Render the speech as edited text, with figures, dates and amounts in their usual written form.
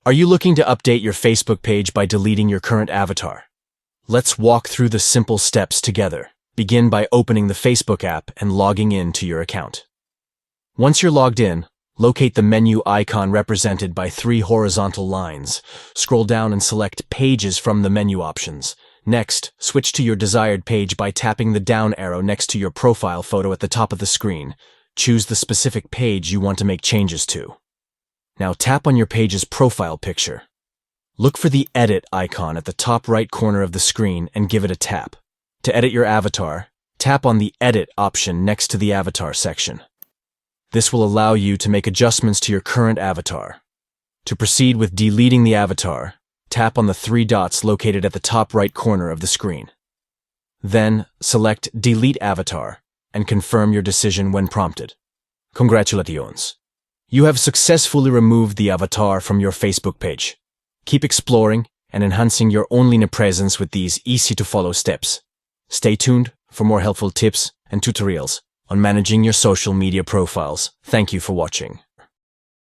Are you looking to update your Facebook page by deleting your current avatar? Let's walk through the simple steps together. Begin by opening the Facebook app and logging in to your account. Once you're logged in, locate the menu icon represented by 3 horizontal lines. Scroll down and select Pages from the menu options. Next, switch to your desired page by tapping the down arrow next to your profile photo at the top of the screen. Choose the specific page you want to make changes to. Now tap on your page's profile picture. Look for the Edit icon at the top right corner of the screen and give it a tap. To edit your avatar, tap on the Edit option next to the Avatar section. This will allow you to make adjustments to your current avatar. To proceed with deleting the avatar, tap on the 3 dots located at the top right corner of the screen. Then, select Delete Avatar and confirm your decision when prompted. Congratulations! You have successfully removed the avatar from your Facebook page. Keep exploring and enhancing your online presence with these easy-to-follow steps. Stay tuned for more helpful tips and tutorials on managing your social media profiles. Thank you for watching.